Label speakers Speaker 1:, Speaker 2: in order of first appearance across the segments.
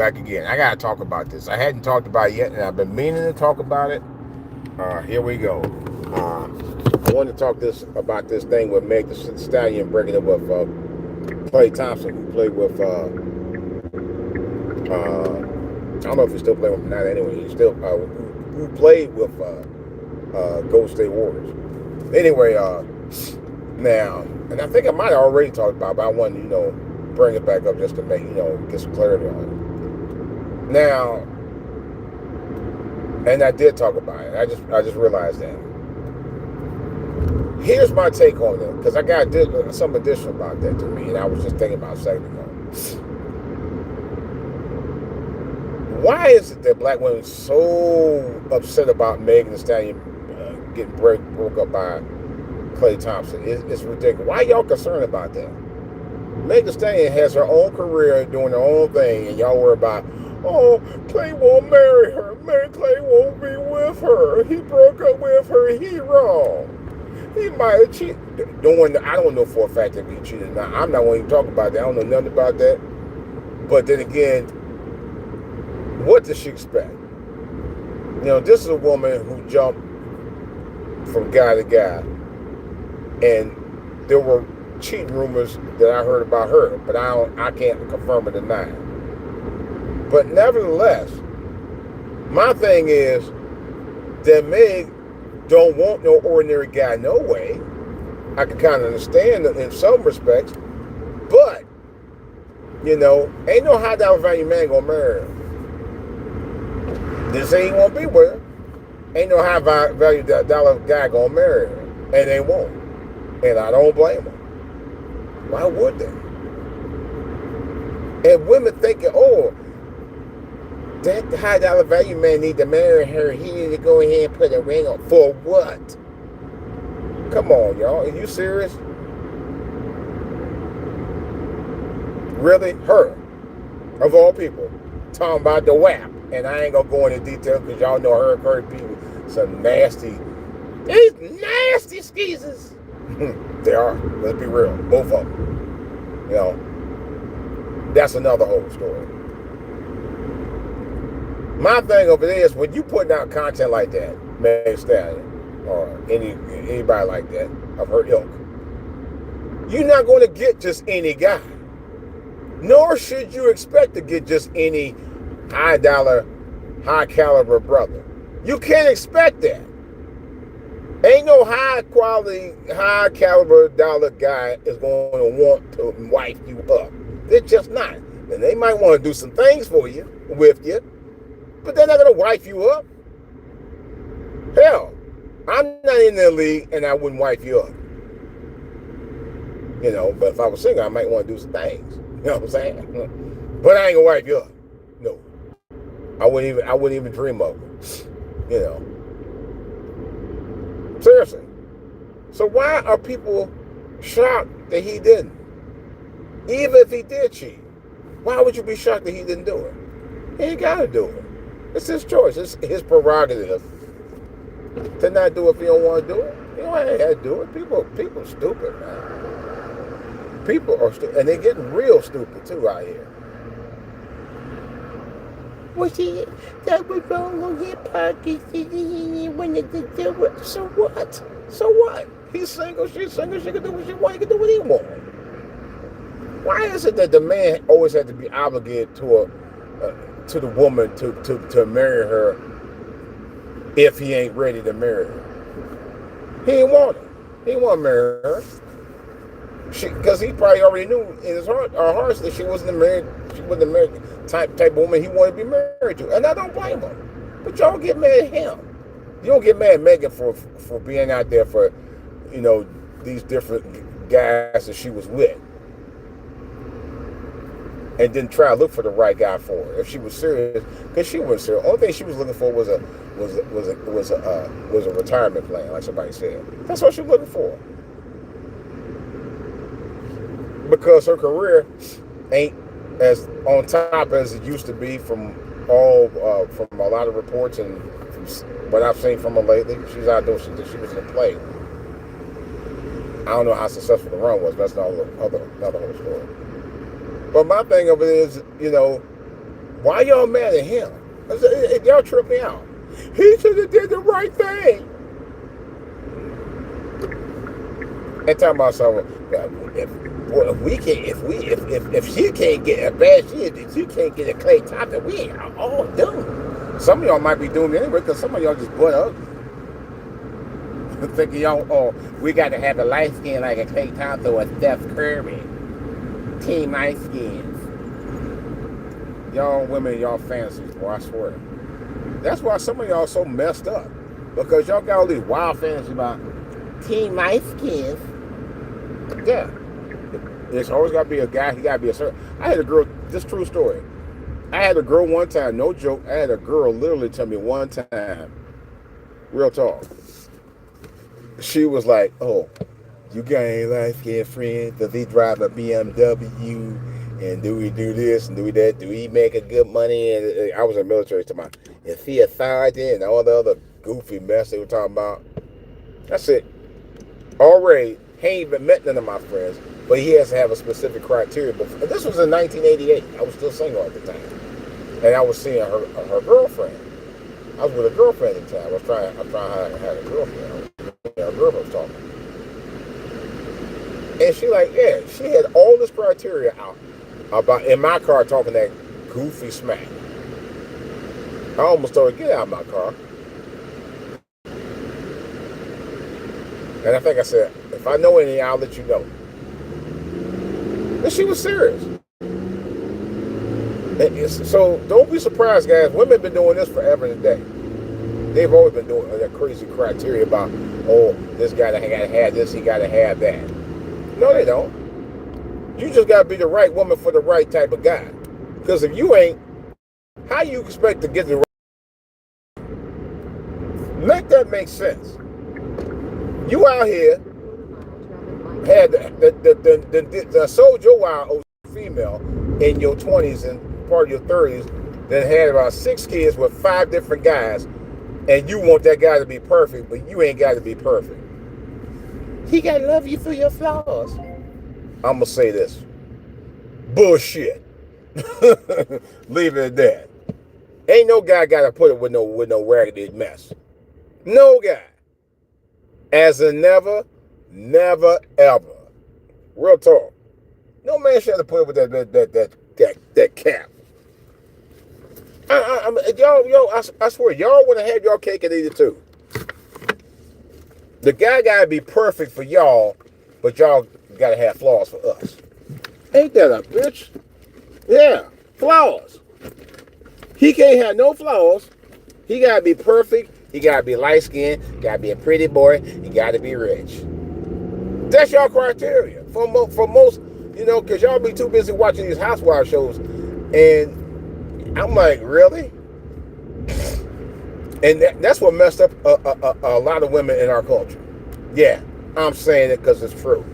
Speaker 1: back again. I gotta talk about this. I hadn't talked about it yet, and I've been meaning to talk about it. Here we go. I want to talk this about this thing with Meg the Stallion breaking up with Clay Thompson, who played with. I don't know if he's still playing with him now. Anyway, he's still who played with Golden State Warriors. Anyway, now, and I think I might have already talked about it, but I wanted to, bring it back up just to make, get some clarity on it. Now, and I did talk about it. I just realized that. Here's my take on it, because I got some addition about that to me, and I was just thinking about a second ago. Why is it that black women are so upset about Meg the Stallion getting broke up by Clay Thompson? It's ridiculous. Why y'all concerned about that? Meg the Stallion has her own career doing her own thing, and y'all worry about, oh, Clay won't marry her. Clay won't be with her. He broke up with her. He wrong. He might have cheated. I don't know for a fact if he cheated or not. I'm not going to talk about that. I don't know nothing about that. But then again, what does she expect? This is a woman who jumped from guy to guy, and there were cheating rumors that I heard about her, but I can't confirm or deny it. But nevertheless, my thing is that Meg don't want no ordinary guy, no way. I can kind of understand it in some respects, but ain't no high dollar value man gonna marry her. This ain't won't be with her. Ain't no high value dollar guy gonna marry her, and they won't. And I don't blame them. Why would they? And women thinking, oh, that high dollar value man need to marry her. He need to go ahead and put a ring on. For what? Come on, y'all. Are you serious? Really? Her. Of all people. Talking about the WAP. And I ain't going to go into detail because y'all know her and Curry people. Some nasty. These nasty skeezers. They are. Let's be real. Both of them. That's another whole story. My thing of it is, when you putting out content like that, Meg Stallion, or anybody like that, of her ilk, you're not going to get just any guy. Nor should you expect to get just any high dollar, high caliber brother. You can't expect that. Ain't no high quality, high caliber dollar guy is going to want to wife you up. They're just not. And they might want to do some things for you, with you, but they're not going to wife you up. Hell, I'm not in their league and I wouldn't wife you up. But if I was single, I might want to do some things. You know what I'm saying? But I ain't going to wife you up. No. I wouldn't even dream of it. Seriously. So why are people shocked that he didn't? Even if he did cheat, why would you be shocked that he didn't do it? He ain't got to do it. It's his choice. It's his prerogative to not do it if he don't want to do it. You don't have to do it. People are stupid, man. People are stupid, and they're getting real stupid too out here. Well, see, that was wrong on his part. He wanted to do it. So what? So what? He's single. She's single. She can do what she wants. He can do what he wants. Why is it that the man always had to be obligated to the woman to marry her if he ain't ready to marry her? He ain't want it. He ain't want to marry her. Because he probably already knew in his heart that she wasn't the married type of woman he wanted to be married to. And I don't blame him. But y'all get mad at him. You don't get mad at Megan for being out there for, these different guys that she was with. And didn't try to look for the right guy for her. If she was serious, because she wasn't serious. Only thing she was looking for was a retirement plan, like somebody said. That's what she was looking for. Because her career ain't as on top as it used to be from a lot of reports and from what I've seen from her lately. She's out doing shit that she was in a play. I don't know how successful the run was. That's another whole story. But my thing of it is, Why y'all mad at him? I said, y'all trip me out. He should have did the right thing. And talking about something. If she can't get a bad if she can't get a Clay Thompson, we ain't all doomed. Some of y'all might be doomed anyway because some of y'all just butt ugly. Thinking y'all, we got to have a light skin like a Clay Thompson or Steph Curry. Team light skins. Y'all women, y'all fantasies, boy, I swear. That's why some of y'all so messed up. Because y'all got all these wild fantasies about team light skins. Yeah. It's always got to be a guy. He got to be a certain. I had a girl, this true story. I had a girl one time, no joke. I had a girl literally tell me one time, real talk. She was like, oh, you got any light-skinned friends? Does he drive a BMW? And do we do this and do we that? Do we make a good money? And I was in the military to my, is he a sergeant? And all the other goofy mess they were talking about. I said, already, he ain't even met none of my friends, but he has to have a specific criteria. But this was in 1988. I was still single at the time. And I was seeing her girlfriend. I was with a girlfriend at the time. I was trying to have a girlfriend. Her girlfriend was talking. And she like, yeah, she had all this criteria out about in my car talking that goofy smack. I almost told her, get out of my car. And I think I said, if I know anything, I'll let you know. And she was serious. So don't be surprised, guys. Women have been doing this forever and a day. They've always been doing that crazy criteria about, oh, this guy gotta have this, he gotta have that. No, they don't. You just gotta be the right woman for the right type of guy. Because if you ain't, how you expect to get the right? Make that make sense. You out here had the sold your wild female in your 20s and part of your 30s that had about 6 kids with 5 different guys, and you want that guy to be perfect, but you ain't got to be perfect. He got to love you for your flaws. I'm going to say this. Bullshit. Leave it at that. Ain't no guy got to put it with no raggedy mess. No guy. As a never, ever. Real talk. No man should have to put it with that cap. I swear, y'all want to have y'all cake and eat it too. The guy got to be perfect for y'all, but y'all got to have flaws for us. Ain't that a bitch? Yeah, flaws. He can't have no flaws. He got to be perfect. He got to be light-skinned. Got to be a pretty boy. He got to be rich. That's y'all criteria. For most, because y'all be too busy watching these housewife shows. And I'm like, really? And that's what messed up a lot of women in our culture. Yeah, I'm saying it because it's true.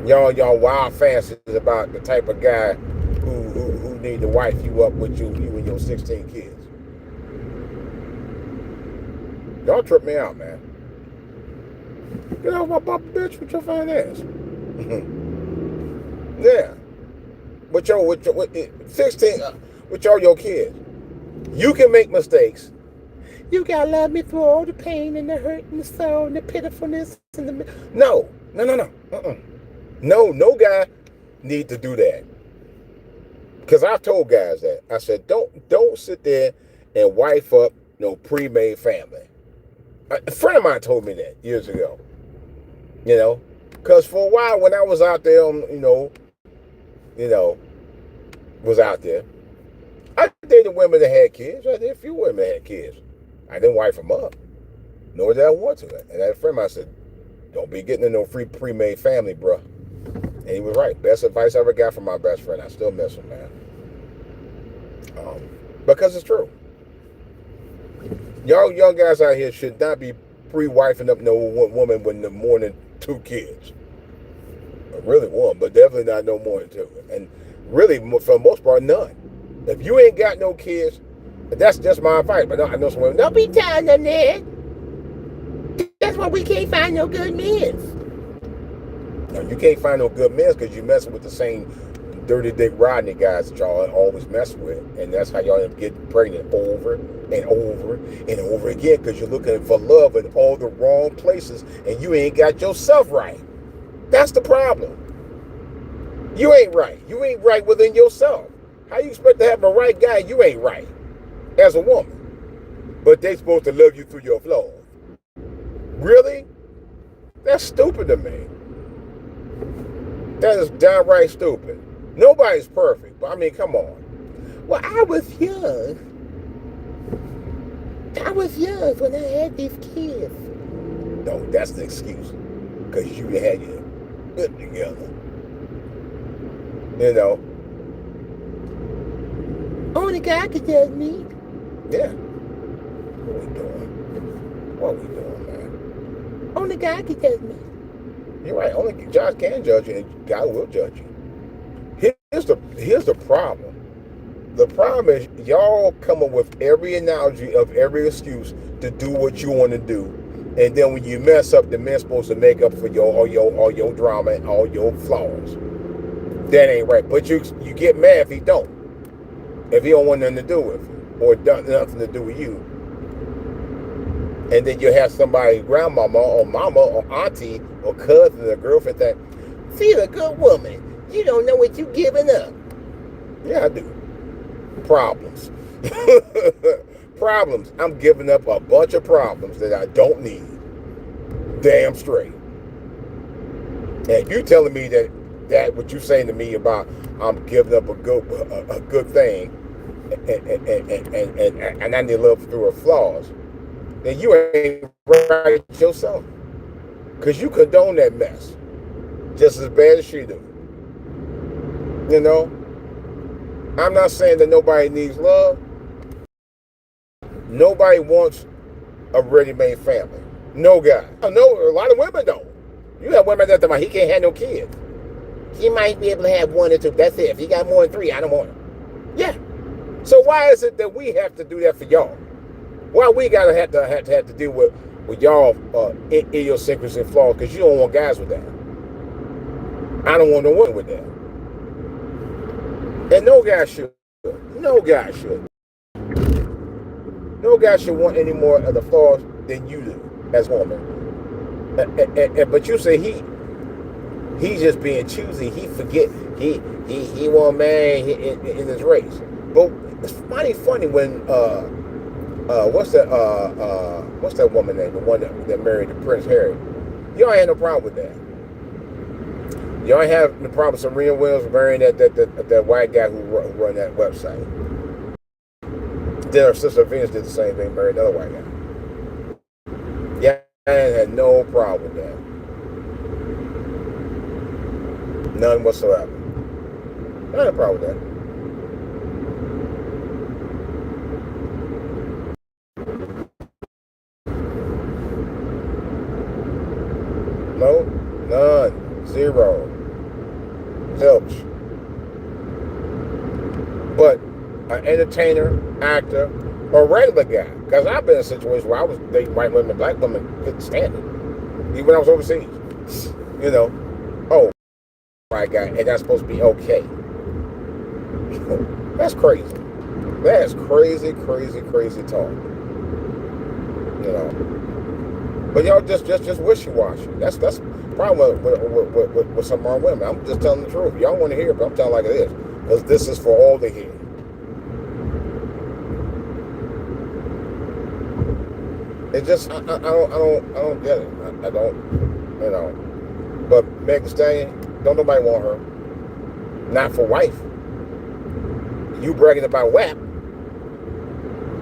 Speaker 1: Y'all wild fantasies about the type of guy who need to wife you up with you and your 16 kids. Y'all trip me out, man. Get off my papa, bitch, with your fine ass. Yeah. With 16, with all your kids. You can make mistakes. You gotta love me for all the pain and the hurt and the sorrow and the pitifulness and the... No. No guy need to do that. Because I've told guys that. I said, don't sit there and wife up no pre-made family. A friend of mine told me that years ago. Because for a while when I was out there, was out there, I dated women that had kids. I dated a few women that had kids. I didn't wife them up. Nor did I want to. And that friend of mine said, don't be getting in no free pre-made family, bro. And he was right. Best advice I ever got from my best friend. I still miss him, man. Because it's true. Y'all young guys out here should not be pre-wifing up no woman with more than 2 kids. Really 1, but definitely not no more than 2. And really, for the most part, none. If you ain't got no kids, that's just my advice. But I know some women, don't be telling them that. That's why we can't find no good men. No, you can't find no good men because you're messing with the same dirty dick Rodney guys that y'all always mess with, and that's how y'all end up getting pregnant over and over and over again, because you're looking for love in all the wrong places and you ain't got yourself right. That's the problem. You ain't right. You ain't right within yourself. How you expect to have a right guy? You ain't right as a woman, but they supposed to love you through your flaws. Really? That's stupid to me. That is downright stupid. Nobody's perfect, but I mean, come on. Well, I was young. I was young when I had these kids. No, that's the excuse. Because you had your good together. You know. Only God could judge me. Yeah. What we doing? What we doing, man? Only God can judge me. You're right. Only God can judge you, and God will judge you. Here's the problem. The problem is y'all come up with every analogy of every excuse to do what you want to do, and then when you mess up, the man's supposed to make up for all your drama and all your flaws. That ain't right. But you get mad if he don't want nothing to do with you or nothing to do with you. And then you have somebody, grandmama or mama or auntie or cousin or girlfriend that, she's a good woman. You don't know what you giving up. Yeah, I do. Problems. Problems. I'm giving up a bunch of problems that I don't need. Damn straight. And you telling me that what you saying to me about I'm giving up a good thing and I need love through her flaws, then you ain't right yourself. Because you condone that mess just as bad as she do. You know? I'm not saying that nobody needs love. Nobody wants a ready-made family. No guy. I know a lot of women don't. You have women that he can't have no kids. He might be able to have one or two. That's it. If he got more than three, I don't want him. Yeah. So why is it that we have to do that for y'all? Why we gotta have to deal with y'all idiosyncrasy and flaws? Because you don't want guys with that. I don't want no woman with that. And no guy should. No guy should. No guy should want any more of the flaws than you do as a woman. But you say he's just being choosy. He forget he want man in his race. But it's funny when what's that woman name? The one that married to Prince Harry. Y'all ain't no problem with that. Y'all ain't have no problem with Serena Williams marrying that white guy who run that website. Then her sister Venus did the same thing, married another white guy. Yeah, I had no problem with that. None whatsoever. I had a problem with that. No, none, zero, zilch. But an entertainer, actor, or regular guy, because I've been in a situation where I was dating white women, black women couldn't stand it, even when I was overseas. You know, oh, white guy, and that's supposed to be okay. That's crazy. That is crazy, crazy, crazy talk. You know. But y'all just wishy-washy. That's problem with some of our women. I'm just telling the truth. Y'all want to hear it, but I'm telling like it is, because this is for all to hear. It just I don't get it. I don't, you know. But Meg the Stallion, don't nobody want her. Not for wife. You bragging about WAP.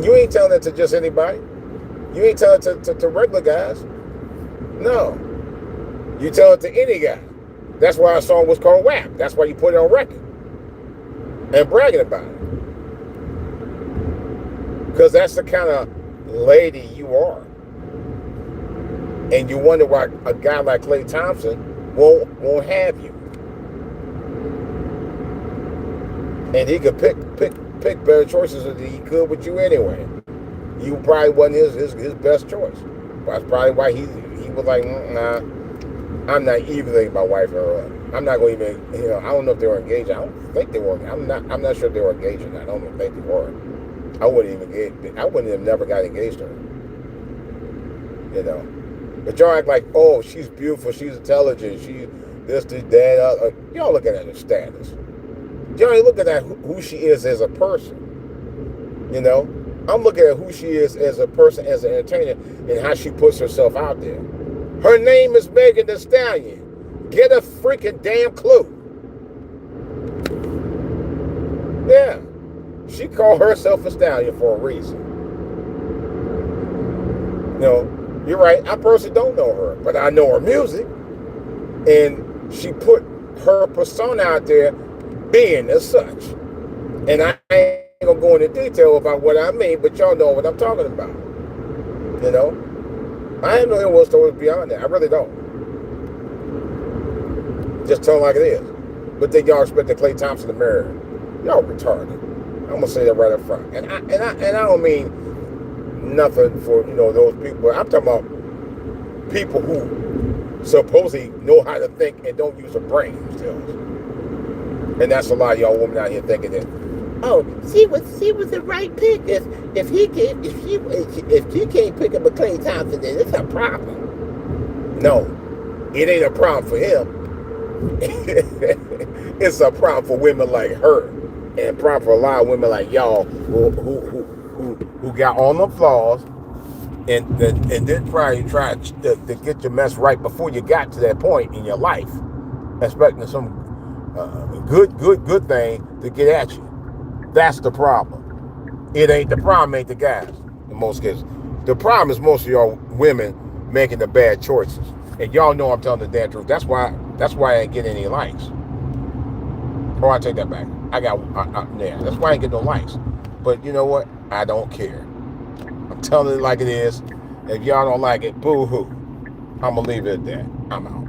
Speaker 1: You ain't telling it to just anybody. You ain't telling it to regular guys. No. You tell it to any guy. That's why our song was called WAP. That's why you put it on record. And bragging about it. Because that's the kind of lady you are. And you wonder why a guy like Klay Thompson won't have you. And he could pick better choices than he could with you anyway. You probably wasn't his best choice. That's probably why he was like, nah, I'm not even thinking about wife her up. I'm not going to even, I don't know if they were engaged. I don't think they were. I'm not sure if they were engaged or not. I don't think they were. I wouldn't have never got engaged to her. But y'all act like, oh, she's beautiful, she's intelligent, she this, that. Y'all looking at her status. Y'all ain't looking at who she is as a person. I'm looking at who she is as a person, as an entertainer, and how she puts herself out there. Her name is Meg the Stallion. Get a freaking damn clue. Yeah. She called herself a stallion for a reason. You're right. I personally don't know her, but I know her music. And she put her persona out there being as such. And I ain't going to go into detail about what I mean, but y'all know what I'm talking about. I have no ill will stories beyond that. I really don't. Just tell them like it is. But then y'all expect Klay Thompson to marry her. Y'all retarded. I'm gonna say that right up front. And I don't mean nothing for those people. But I'm talking about people who supposedly know how to think and don't use their brain themselves. And that's a lot of y'all women out here thinking that, oh, she was the right pick. If she can't pick up a Klay Thompson, then it's a problem. No, it ain't a problem for him. It's a problem for women like her, and a problem for a lot of women like y'all who got all the flaws and then try to get your mess right before you got to that point in your life, expecting some good thing to get at you. That's the problem. The problem ain't the guys in most cases. The problem is most of y'all women making the bad choices. And y'all know I'm telling the damn truth. That's why I ain't getting any likes. Oh, I take that back. That's why I ain't getting no likes. But you know what? I don't care. I'm telling it like it is. If y'all don't like it, boo-hoo. I'm going to leave it at that. I'm out.